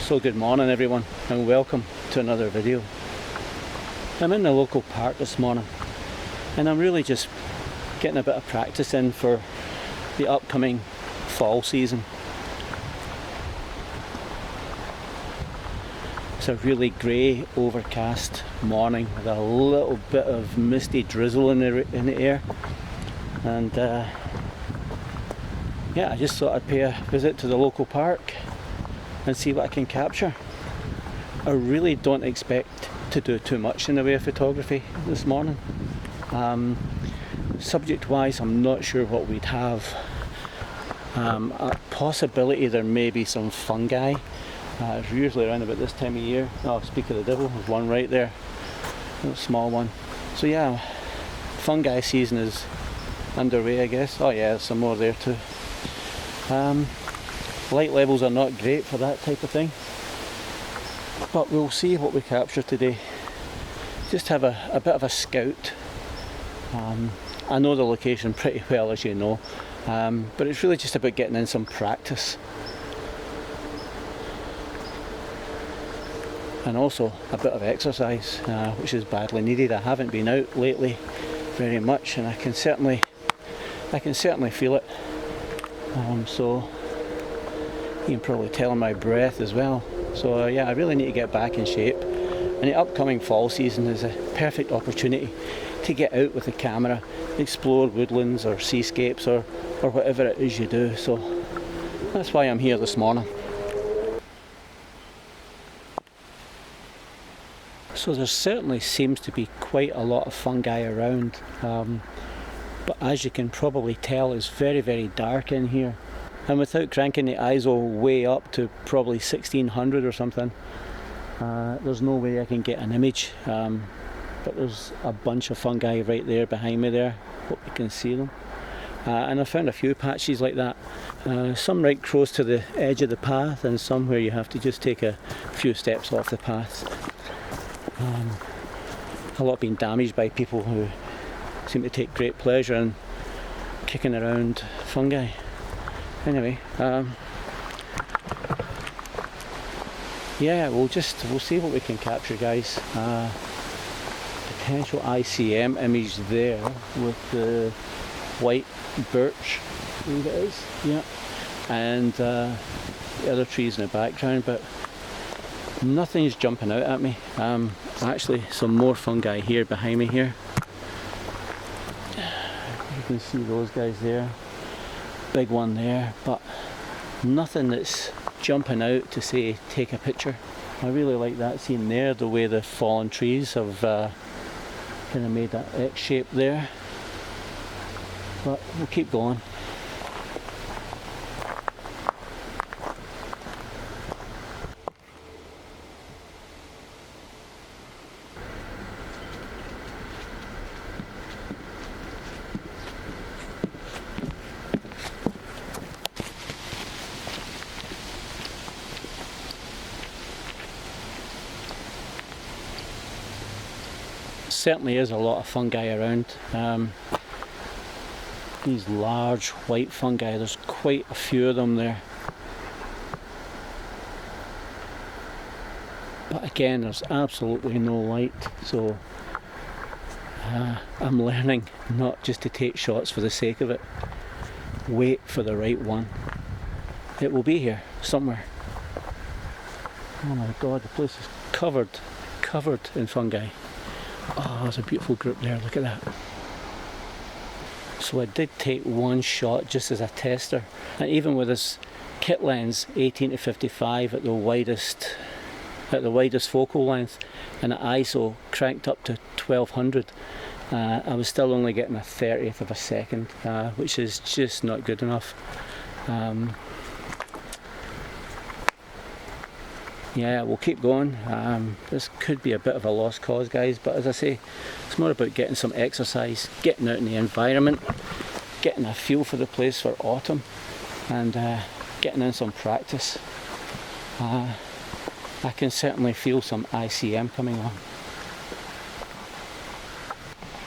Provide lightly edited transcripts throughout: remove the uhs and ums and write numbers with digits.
So good morning everyone, and welcome to another video. I'm in the local park this morning and I'm really just getting a bit of practice in for the upcoming fall season. It's a really grey, overcast morning with a little bit of misty drizzle in the air, and yeah, I just thought I'd pay a visit to the local park and see what I can capture. I really don't expect to do too much in the way of photography this morning. Subject wise, I'm not sure what we'd have. A possibility there may be some fungi. It's usually around about this time of year. Oh, speak of the devil, there's one right there, a small one. So yeah, fungi season is underway, I guess. Oh yeah, there's some more there too. Light levels are not great for that type of thing, but we'll see what we capture today. Just have a bit of a scout. I know the location pretty well, as you know, but it's really just about getting in some practice. And also a bit of exercise, which is badly needed. I haven't been out lately very much, and I can certainly feel it. So you can probably tell in my breath as well. So yeah, I really need to get back in shape. And the upcoming fall season is a perfect opportunity to get out with the camera, explore woodlands or seascapes or whatever it is you do. So that's why I'm here this morning. So there certainly seems to be quite a lot of fungi around, but as you can probably tell, it's very, very dark in here. And without cranking the ISO way up to probably 1600 or something, there's no way I can get an image. But there's a bunch of fungi right there behind me there. Hope you can see them. And I found a few patches like that. Some right close to the edge of the path, and some where you have to just take a few steps off the path. A lot being damaged by people who seem to take great pleasure in kicking around fungi. Anyway, yeah, we'll see what we can capture, guys. Potential ICM image there with the white birch, I believe it is, yeah, and the other trees in the background, but nothing's jumping out at me. Actually, some more fungi here behind me here. You can see those guys there. Big one there, but nothing that's jumping out to say take a picture. I really like that scene there, the way the fallen trees have kind of made that X shape there. But we'll keep going. Certainly is a lot of fungi around. These large white fungi, there's quite a few of them there. But again, there's absolutely no light, so I'm learning not just to take shots for the sake of it. Wait for the right one. It will be here somewhere. Oh my god, the place is covered in fungi. Oh, there's a beautiful group there, look at that. So I did take one shot just as a tester, and even with this kit lens 18 to 55 at the widest focal length, and the ISO cranked up to 1200, I was still only getting a 30th of a second, which is just not good enough. Yeah, we'll keep going. This could be a bit of a lost cause, guys, but as I say, it's more about getting some exercise, getting out in the environment, getting a feel for the place for autumn, and getting in some practice. I can certainly feel some ICM coming on.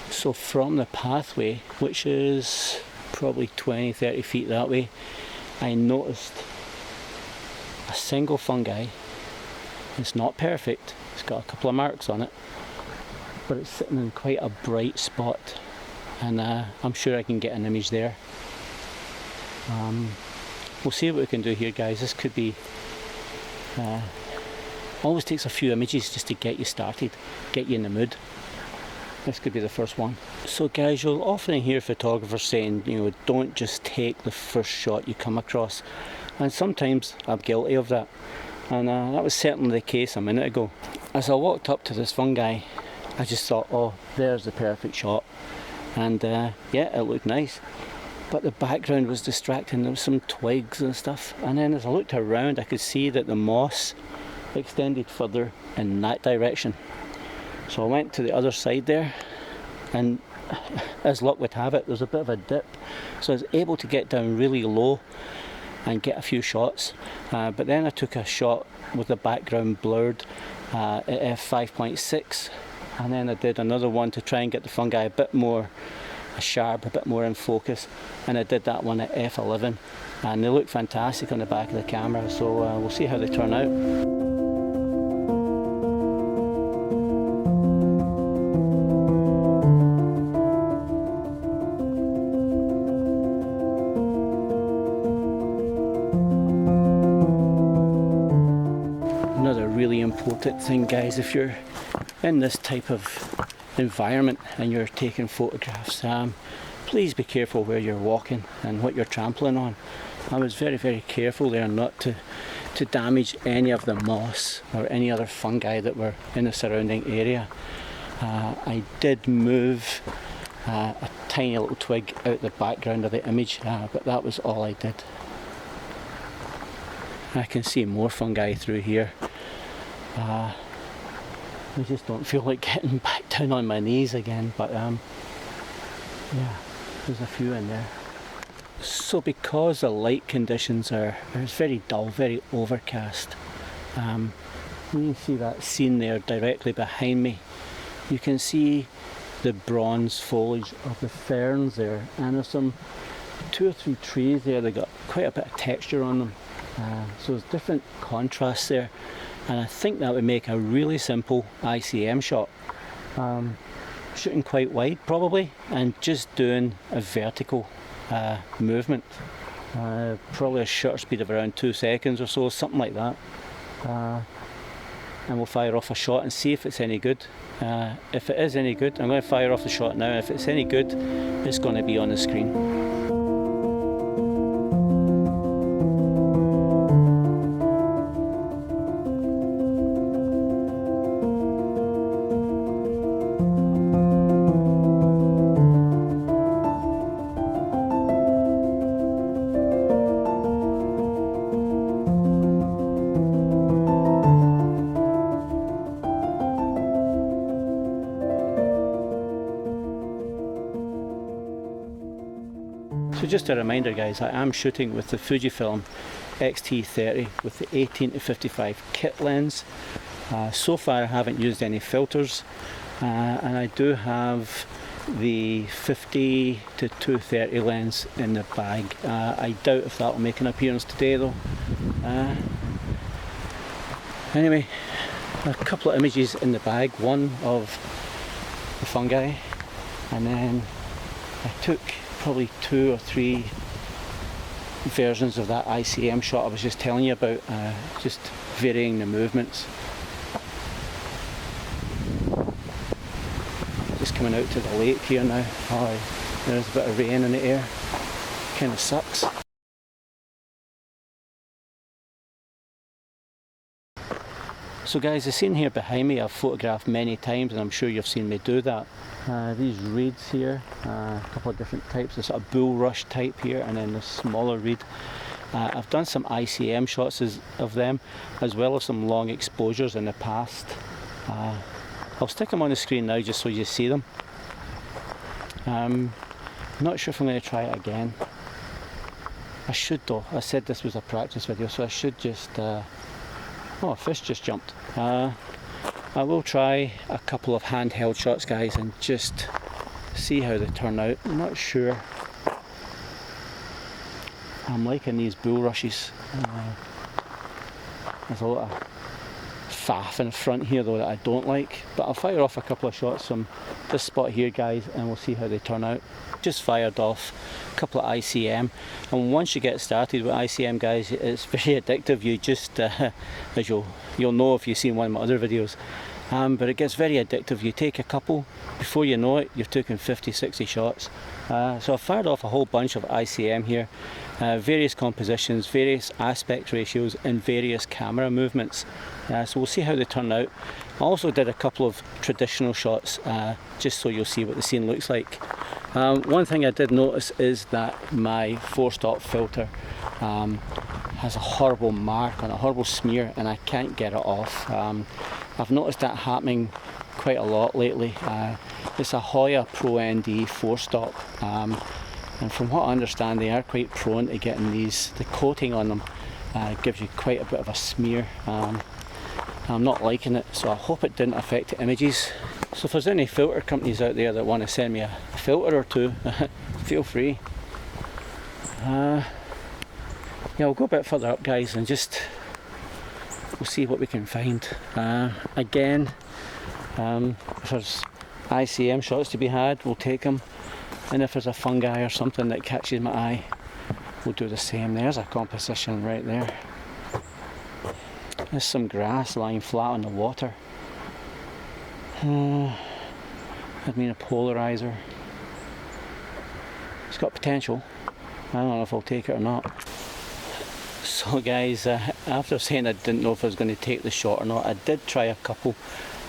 So from the pathway, which is probably 20-30 feet that way, I noticed a single fungi It's not perfect, it's got a couple of marks on it, but it's sitting in quite a bright spot, and I'm sure I can get an image there. We'll see what we can do here, guys. This could be always takes a few images just to get you started, get you in the mood. This could be the first one. So guys, you'll often hear photographers saying, you know, don't just take the first shot you come across, and sometimes I'm guilty of that, and that was certainly the case a minute ago. As I walked up to this fungi, I just thought, oh, there's the perfect shot, and yeah, it looked nice, but the background was distracting. There was some twigs and stuff, and then as I looked around I could see that the moss extended further in that direction. So I went to the other side there, and as luck would have it, there's a bit of a dip, so I was able to get down really low and get a few shots, but then I took a shot with the background blurred at f5.6, and then I did another one to try and get the fungi a bit more sharp, a bit more in focus, and I did that one at f11, and they look fantastic on the back of the camera, so we'll see how they turn out. Another really important thing, guys, if you're in this type of environment and you're taking photographs, please be careful where you're walking and what you're trampling on. I was very, very careful there not to damage any of the moss or any other fungi that were in the surrounding area. I did move a tiny little twig out the background of the image, but that was all I did. I can see more fungi through here. I just don't feel like getting back down on my knees again, but yeah, there's a few in there. So because the light conditions it's very dull, very overcast, when you see that scene there directly behind me, you can see the bronze foliage of the ferns there, and there's some 2 or 3 trees there that got quite a bit of texture on them, so there's different contrasts there, and I think that would make a really simple ICM shot. Shooting quite wide probably, and just doing a vertical movement, probably a shutter speed of around 2 seconds or so, something like that, and we'll fire off a shot and see if it's any good. If it is any good, I'm going to fire off the shot now. If it's any good, it's going to be on the screen. So just a reminder, guys, I am shooting with the Fujifilm XT3O with the 18-55 kit lens. So far I haven't used any filters, and I do have the 50-230 lens in the bag. I doubt if that will make an appearance today though. Anyway, a couple of images in the bag, one of the fungi, and then I took probably 2 or 3 versions of that ICM shot I was just telling you about, just varying the movements. Just coming out to the lake here now. Oh, there's a bit of rain in the air, kind of sucks. So guys, the scene here behind me I've photographed many times, and I'm sure you've seen me do that. These reeds here, a couple of different types, the sort of bulrush type here, and then the smaller reed. I've done some ICM shots of them, as well as some long exposures in the past. I'll stick them on the screen now just so you see them. I'm not sure if I'm going to try it again. I should though. I said this was a practice video, so I should just... oh, a fish just jumped. I will try a couple of handheld shots, guys, and just see how they turn out. I'm not sure. I'm liking these bulrushes. There's a lot of faff in front here though that I don't like, but I'll fire off a couple of shots from this spot here, guys, and we'll see how they turn out. Just fired off a couple of ICM, and once you get started with ICM, guys, it's very addictive. You just as you'll know if you've seen one of my other videos, but it gets very addictive. You take a couple, before you know it you've taken 50-60 shots. So I've fired off a whole bunch of ICM here, various compositions, various aspect ratios and various camera movements, so we'll see how they turn out. I also did a couple of traditional shots, just so you'll see what the scene looks like. One thing I did notice is that my 4-stop filter has a horrible mark on a horrible smear, and I can't get it off. I've noticed that happening quite a lot lately. It's a Hoya Pro ND 4-stop, and from what I understand they are quite prone to getting these, the coating on them gives you quite a bit of a smear. I'm not liking it, so I hope it didn't affect the images. So if there's any filter companies out there that want to send me a filter or two, feel free. Yeah, we'll go a bit further up, guys, and we'll see what we can find. Again, if there's ICM shots to be had, we'll take them, and if there's a fungi or something that catches my eye, we'll do the same. There's a composition right there. There's some grass lying flat on the water. I mean, a polarizer. It's got potential. I don't know if I'll take it or not. So guys, after saying I didn't know if I was going to take the shot or not, I did try a couple,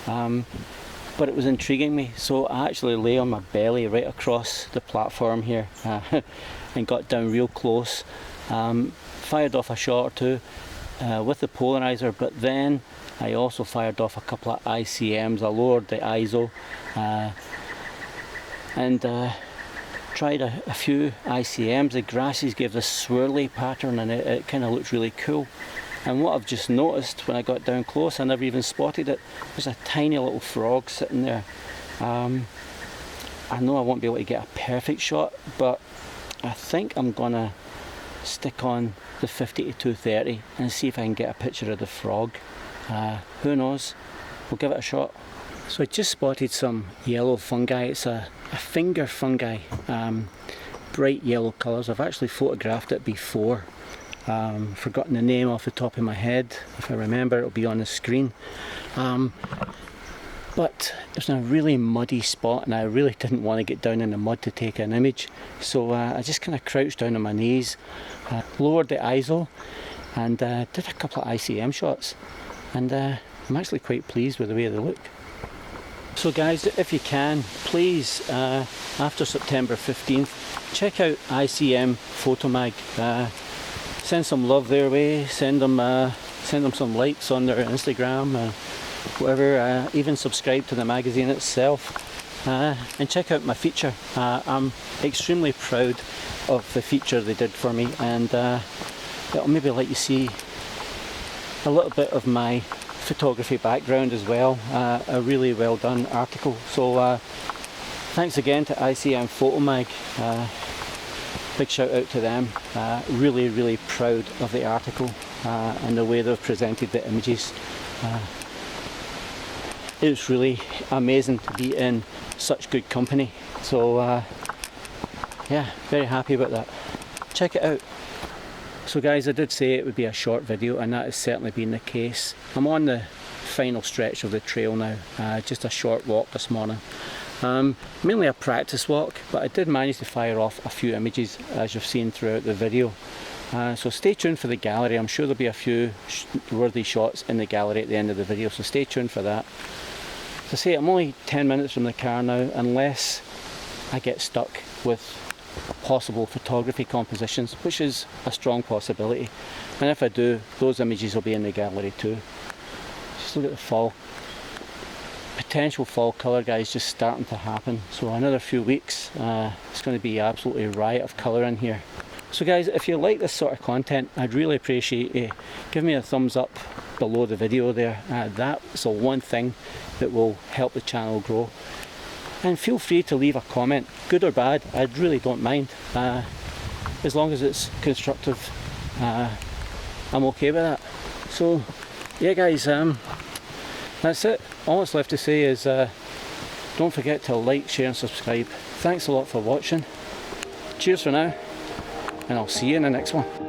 but it was intriguing me, so I actually lay on my belly right across the platform here and got down real close, fired off a shot or two with the polarizer, but then I also fired off a couple of ICMs. I lowered the ISO and tried a few ICMs. The grasses gave this swirly pattern, and it kind of looked really cool. And what I've just noticed when I got down close, I never even spotted it, there's a tiny little frog sitting there. I know I won't be able to get a perfect shot, but I think I'm gonna stick on the 50 to 230 and see if I can get a picture of the frog. Who knows, we'll give it a shot. So I just spotted some yellow fungi. It's a finger fungi, bright yellow colours. I've actually photographed it before. Forgotten the name off the top of my head. If I remember, it'll be on the screen. But it's in a really muddy spot, and I really didn't want to get down in the mud to take an image. So I just kind of crouched down on my knees, lowered the ISO, and did a couple of ICM shots. And I'm actually quite pleased with the way they look. So guys, if you can, please, after September 15th, check out ICM Photomag. Send some love their way, send them some likes on their Instagram, whatever, even subscribe to the magazine itself, and check out my feature. I'm extremely proud of the feature they did for me, and it'll maybe let you see a little bit of my photography background as well. A really well done article. So thanks again to ICM Photomag. Big shout out to them. Really proud of the article and the way they've presented the images. It's really amazing to be in such good company. So yeah, very happy about that. Check it out. So guys, I did say it would be a short video, and that has certainly been the case. I'm on the final stretch of the trail now, just a short walk this morning. Mainly a practice walk, but I did manage to fire off a few images as you've seen throughout the video. So stay tuned for the gallery. I'm sure there'll be a few worthy shots in the gallery at the end of the video, so stay tuned for that. As I say, I'm only 10 minutes from the car now, unless I get stuck with possible photography compositions, which is a strong possibility. And if I do, those images will be in the gallery too. Just look at the fall. Potential fall colour, guys, just starting to happen. So another few weeks, it's going to be absolutely a riot of colour in here. So guys, if you like this sort of content, I'd really appreciate you give me a thumbs up below the video there. That's the one thing that will help the channel grow. And feel free to leave a comment, good or bad. I really don't mind, as long as it's constructive. I'm okay with that. So yeah guys, That's it. All that's left to say is don't forget to like, share and subscribe. Thanks a lot for watching. Cheers for now, and I'll see you in the next one.